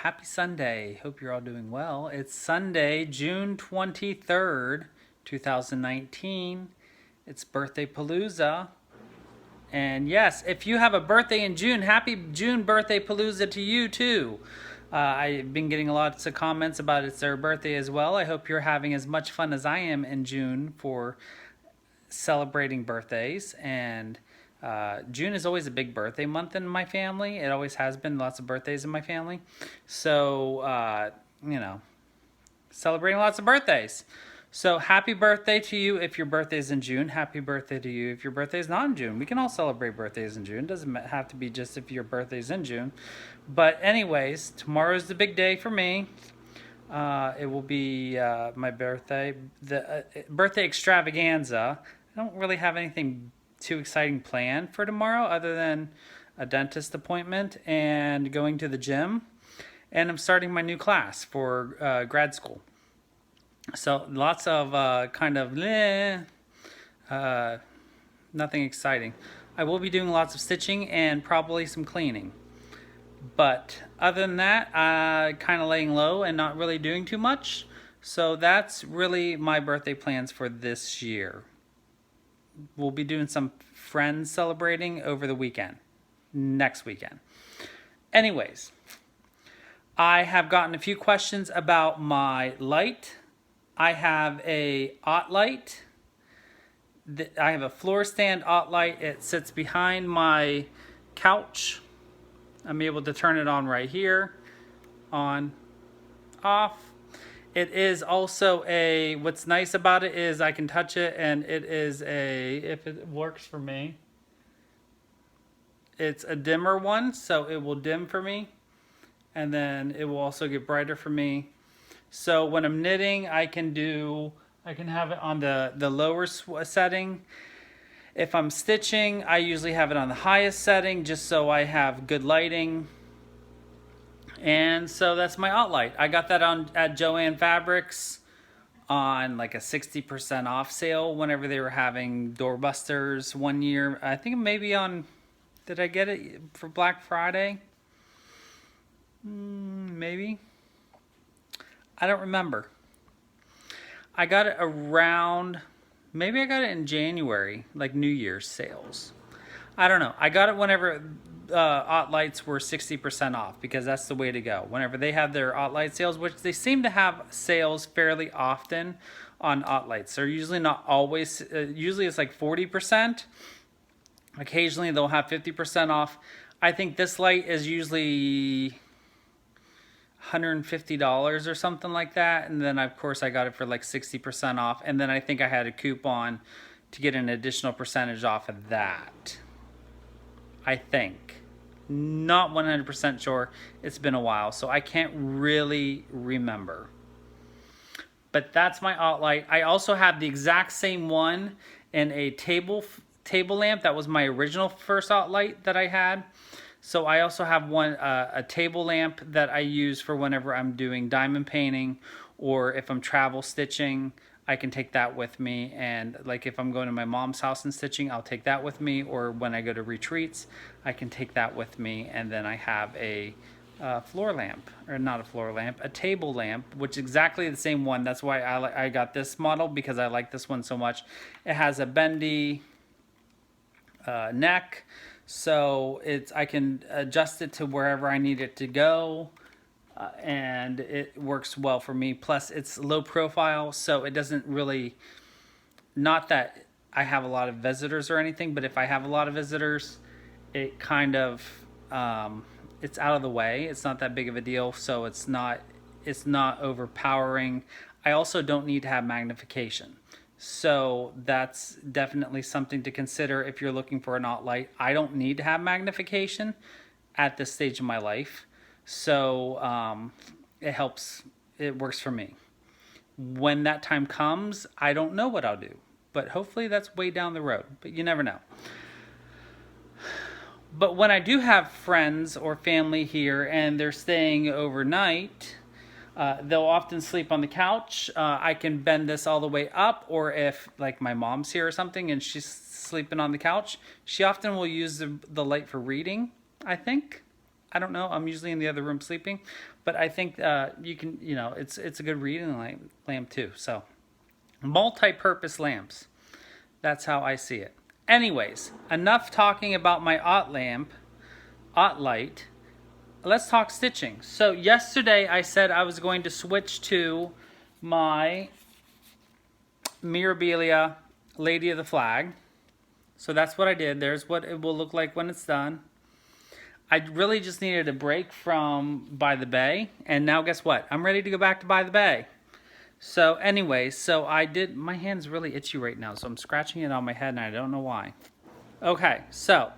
Happy Sunday. Hope you're all doing well. It's Sunday, June 23rd, 2019. It's BirthdayPalooza. And yes, if you have a birthday in June, happy June BirthdayPalooza to you too. I've been getting lots of comments about it's their birthday as well. I hope you're having as much fun as I am in June for celebrating birthdays. And June is always a big birthday month in my family. It always has been, lots of birthdays in my family. So, celebrating lots of birthdays. So happy birthday to you if your birthday is in June. Happy birthday to you if your birthday is not in June. We can all celebrate birthdays in June. It doesn't have to be just if your birthday is in June. But anyways, tomorrow's the big day for me. It will be my birthday, the birthday extravaganza. I don't really have anything too exciting planned for tomorrow other than a dentist appointment and going to the gym. And I'm starting my new class for grad school. So lots of nothing exciting. I will be doing lots of stitching and probably some cleaning. But other than that, kind of laying low and not really doing too much. So that's really my birthday plans for this year. We'll be doing some friends celebrating over the weekend, next weekend. Anyways, I have gotten a few questions about my light. I have a OT light. I have a floor stand OT light. It sits behind my couch. I'm able to turn it on right here, on, off. It is also what's nice about it is I can touch it and it is if it works for me, it's a dimmer one, so it will dim for me. And then it will also get brighter for me. So when I'm knitting, I can have it on the lower setting. If I'm stitching, I usually have it on the highest setting just so I have good lighting. And so that's my OT light. I got that at Joann Fabrics on like a 60% off sale whenever they were having doorbusters one year. I think maybe did I get it for Black Friday? Maybe. I don't remember. I got it maybe I got it in January, like New Year's sales. I don't know. I got it whenever OT lights were 60% off because that's the way to go. Whenever they have their OT light sales, which they seem to have sales fairly often on OT lights. They're usually not always, usually it's like 40%. Occasionally they'll have 50% off. I think this light is usually $150 or something like that, and then of course I got it for like 60% off, and then I think I had a coupon to get an additional percentage off of that. I think, not 100% sure. It's been a while, so I can't really remember. But that's my OT light. I also have the exact same one in a table lamp. That was my original first OT light that I had. So I also have a table lamp that I use for whenever I'm doing diamond painting, or if I'm travel stitching, I can take that with me. And like if I'm going to my mom's house and stitching, I'll take that with me. Or when I go to retreats, I can take that with me. And then I have a floor lamp, or not a floor lamp, a table lamp, which is exactly the same one. That's why I got this model, because I like this one so much. It has a bendy neck. So I can adjust it to wherever I need it to go, and it works well for me. Plus, it's low profile, so it doesn't really, not that I have a lot of visitors or anything, but if I have a lot of visitors, it kind of, it's out of the way. It's not that big of a deal, so it's not overpowering. I also don't need to have magnification. So that's definitely something to consider if you're looking for an OT light. I don't need to have magnification at this stage of my life. So it helps. It works for me. When that time comes, I don't know what I'll do. But hopefully that's way down the road. But you never know. But when I do have friends or family here and they're staying overnight, they'll often sleep on the couch. I can bend this all the way up, or if like my mom's here or something and she's sleeping on the couch, she often will use the light for reading, I think. I don't know. I'm usually in the other room sleeping, but I think you can, it's a good reading lamp too. So multi-purpose lamps. That's how I see it. Anyways, enough talking about my Ott light. Let's talk stitching. So yesterday I said I was going to switch to my Mirabilia Lady of the Flag. So that's what I did. There's what it will look like when it's done. I really just needed a break from By the Bay. And now guess what? I'm ready to go back to By the Bay. So anyway, my hand's really itchy right now. So I'm scratching it on my head and I don't know why. Okay, so.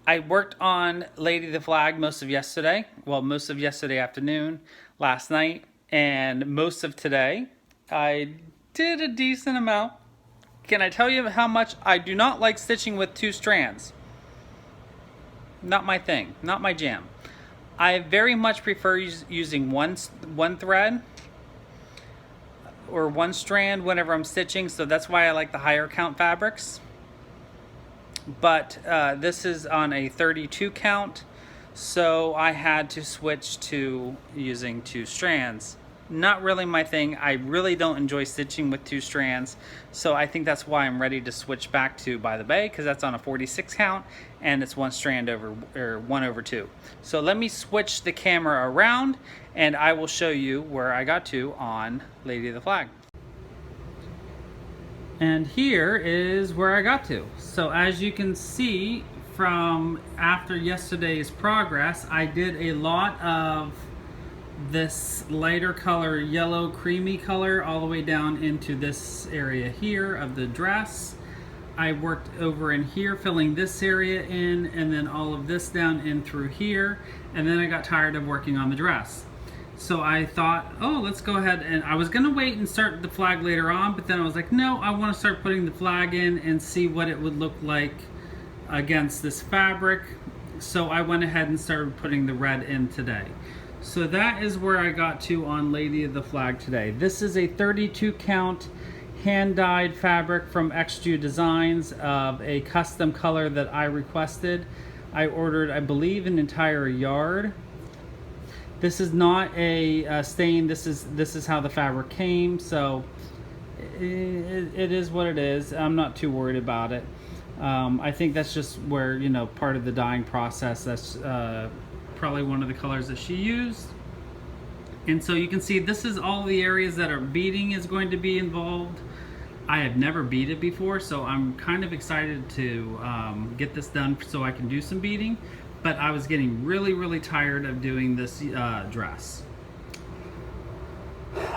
I worked on Lady of the Flag most of yesterday. Well, most of yesterday afternoon, last night, and most of today. I did a decent amount. Can I tell you how much I do not like stitching with 2 strands? Not my thing, not my jam. I very much prefer using one thread or 1 strand whenever I'm stitching, so that's why I like the higher count fabrics. But this is on a 32 count, so I had to switch to using 2 strands. Not really my thing. I really don't enjoy stitching with 2 strands, so I think that's why I'm ready to switch back to By the Bay, because that's on a 46 count and it's 1 strand over, or 1/2. So let me switch the camera around and I will show you where I got to on Lady of the Flag. And here is where I got to. So as you can see from after yesterday's progress, I did a lot of this lighter color, yellow creamy color, all the way down into this area here of the dress. I worked over in here filling this area in, and then all of this down in through here, and then I got tired of working on the dress. So I thought, oh, let's go ahead, and I was gonna wait and start the flag later on, but then I was like, no, I wanna start putting the flag in and see what it would look like against this fabric. So I went ahead and started putting the red in today. So that is where I got to on Lady of the Flag today. This is a 32 count hand-dyed fabric from XJU Designs of a custom color that I requested. I ordered, I believe, an entire yard. This is not a stain. This is how the fabric came, so it is what it is. I'm not too worried about it. I think that's just where, you know, part of the dyeing process. That's probably one of the colors that she used. And so you can see this is all the areas that are beading is going to be involved. I have never beaded before, so I'm kind of excited to get this done so I can do some beading. But I was getting really tired of doing this dress.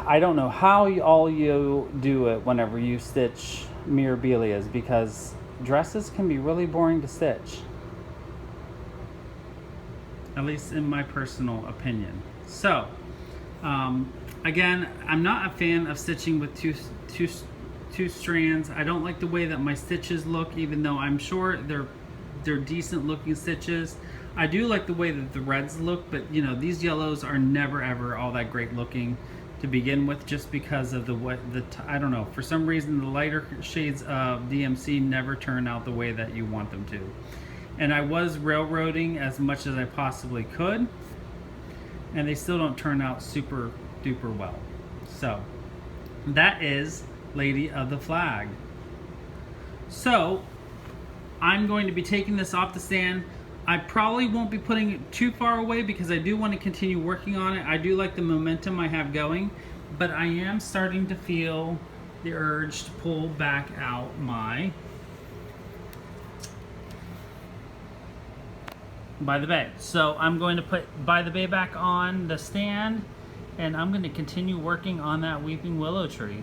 I don't know how all you do it whenever you stitch Mirabilias, because dresses can be really boring to stitch. At least in my personal opinion. So, again, I'm not a fan of stitching with two strands. I don't like the way that my stitches look, even though I'm sure they're decent looking stitches. I do like the way that the reds look, but you know, these yellows are never ever all that great looking to begin with, just because of I don't know, for some reason the lighter shades of DMC never turn out the way that you want them to. And I was railroading as much as I possibly could, and they still don't turn out super duper well. So that is Lady of the Flag. So I'm going to be taking this off the stand. I probably won't be putting it too far away because I do want to continue working on it. I do like the momentum I have going, but I am starting to feel the urge to pull back out my By the Bay. So I'm going to put By the Bay back on the stand, and I'm going to continue working on that weeping willow tree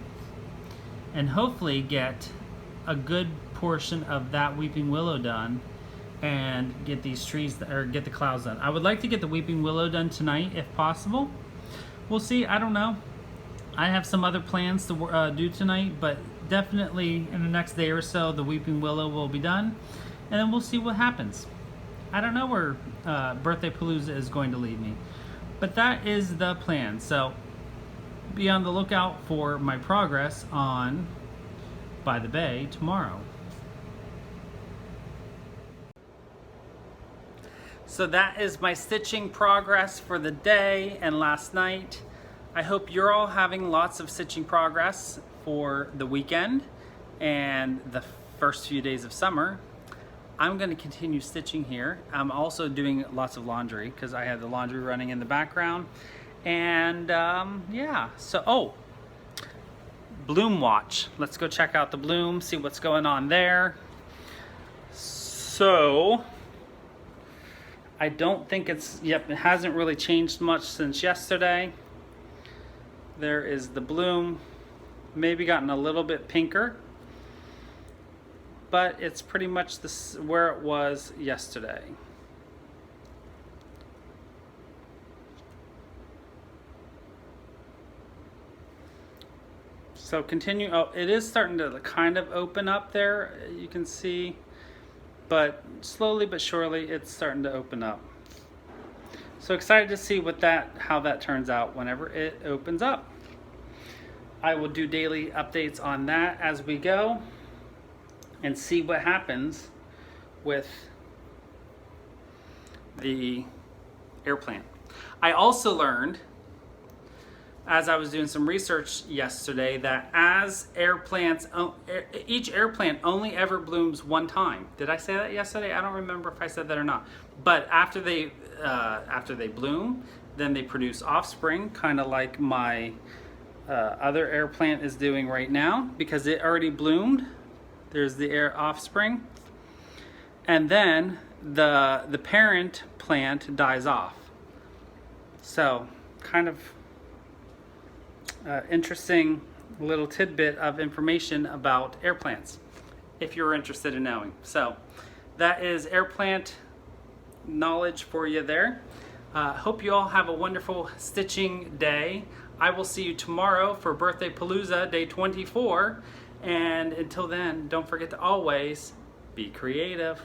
and hopefully get a good portion of that weeping willow done and get these trees, or get the clouds done. I would like to get the weeping willow done tonight if possible. We'll see. I don't know. I have some other plans to do tonight, but definitely in the next day or so the weeping willow will be done, and then we'll see what happens. I don't know where Birthday Palooza is going to lead me, but that is the plan. So be on the lookout for my progress on By the Bay tomorrow. So that is my stitching progress for the day and last night. I hope you're all having lots of stitching progress for the weekend and the first few days of summer. I'm going to continue stitching here. I'm also doing lots of laundry because I have the laundry running in the background. And yeah, so, bloom watch. Let's go check out the bloom, see what's going on there. So, I don't think it hasn't really changed much since yesterday. There is the bloom, maybe gotten a little bit pinker, but it's pretty much where it was yesterday. So continue, it is starting to kind of open up there, you can see, but slowly but surely it's starting to open up. So excited to see how that turns out whenever it opens up. I will do daily updates on that as we go and see what happens with the air plant. I also learned, as I was doing some research yesterday, that each air plant only ever blooms one time. Did I say that yesterday? I don't remember if I said that or not. But after they bloom, then they produce offspring, kind of like my other air plant is doing right now, because it already bloomed. There's the air offspring, and then the parent plant dies off. So kind of interesting little tidbit of information about air plants, if you're interested in knowing. So that is air plant knowledge for you there. Hope you all have a wonderful stitching day. I will see you tomorrow for Birthday Palooza Day 24. And until then, don't forget to always be creative.